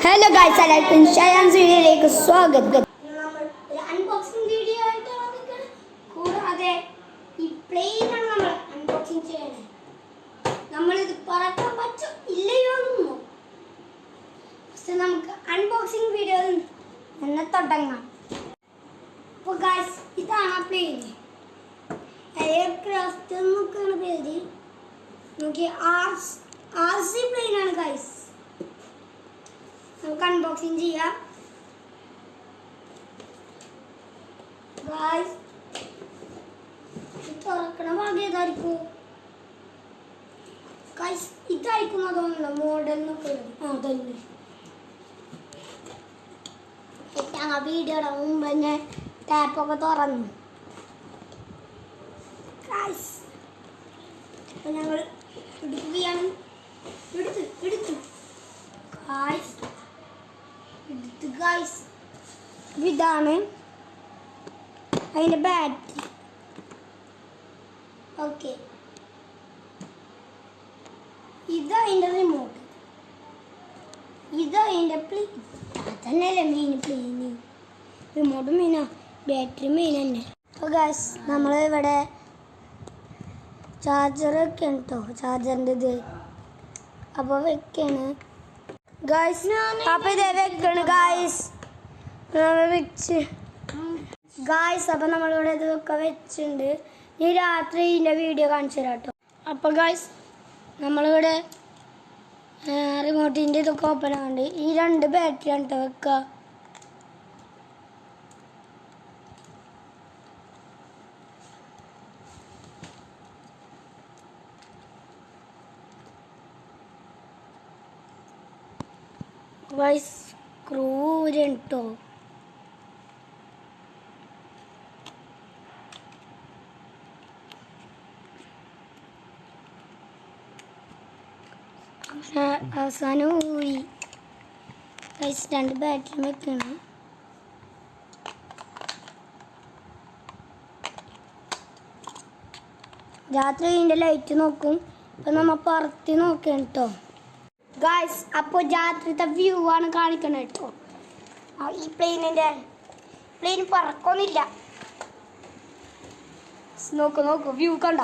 Hello guys, എല്ലാവർക്കും ഷയാൻസ് വീഡിയോയിലേക്ക് സ്വാഗതം. നമ്മൾ ഒരു അൺബോക്സിംഗ് വീഡിയോ ആയിട്ടാണ് വന്നിരിക്കുന്നത്. കൂടാതെ ഈ പ്ലെയിനാണ് നമ്മൾ അൺബോക്സിംഗ് ചെയ്യുന്നത്. നമ്മളിത് പറക്കാൻ പറ്റും ഇല്ലയോ എന്നോ, പക്ഷെ നമുക്ക് അൺബോക്സിംഗ് വീഡിയോ തന്നെ തുടങ്ങാം. അപ്പോൾ ഗൈസ്, ഇതാണ് ആ പ്ലെയിൻ. എയർക്രാഫ്റ്റ് എന്നൊക്കെയാണ് പേര്. നോക്കി, RC പ്ലെയിനാണ് ഗൈസ്. നമുക്ക് അൺബോക്സിംഗ് ചെയ്യാം. ഗൈസ്, തുറക്കണ ഭാഗം ഏതായിരിക്കും? ഗൈസ്, ഇതായിരിക്കും തോന്നുന്നു മോഡൽ എന്നൊക്കെ. അതന്നെ ഞങ്ങൾ വീഡിയോയുടെ മുമ്പ് തന്നെ ടാപ്പൊക്കെ തുറന്നു. ഗൈസ്, അപ്പൊ ഞങ്ങൾ എടുക്കുകയാണ്. എടുത്തു ഗൈസ്, ഇതാണ് അതിൻ്റെ ബാറ്ററി. ഓക്കെ, ഇതതിൻ്റെ റിമോട്ട്, ഇതതിൻ്റെ പ്ലെയിൻ. അതന്നെയല്ലേ മെയിൻ പ്ലെയിന്. റിമോട്ട് മെയിനാ, ബാറ്ററി മെയിൻ തന്നെ. അപ്പോൾ ഗൈസ്, നമ്മൾ ഇവിടെ ചാർജറൊക്കെ ഉണ്ടോ, ചാർജറിൻ്റെ ഇത് അപ്പോൾ വെക്കാണ് ഗൈസ്. അപ്പോൾ ഇതേ വെക്കാണ് ഗൈസ്, വെച്ച് ഗൈസ്. അപ്പം നമ്മളിവിടെ ഇതൊക്കെ വെച്ചിട്ടുണ്ട്. ഈ രാത്രി ഇതിൻ്റെ വീഡിയോ കാണിച്ചു തരാം കേട്ടോ. അപ്പോൾ ഗൈസ്, നമ്മളിവിടെ റിമോട്ടിൻ്റെ ഇതൊക്കെ ഓപ്പൺ ആകുന്നുണ്ട്. ഈ 2 ബാറ്ററി ആണ് കേട്ടോ വെക്കുക. ഗൈസ്, സ്ക്രൂ ഊരുണ്ടോ. അവസാനം ഊരി ഗൈസ്. 2 ബാറ്ററി വെക്കണം. രാത്രി ഇതിൻ്റെ ലൈറ്റ് നോക്കും. ഇപ്പം നമ്മൾ പുറത്ത് നോക്കണം കേട്ടോ ഗൈസ്. അപ്പോൾ രാത്രിത്തെ വ്യൂ ആണ് കാണിക്കണം കേട്ടോ. ഈ പ്ലെയിൻ പറക്കൊന്നുമില്ല. നോക്കൂ വ്യൂ കണ്ട.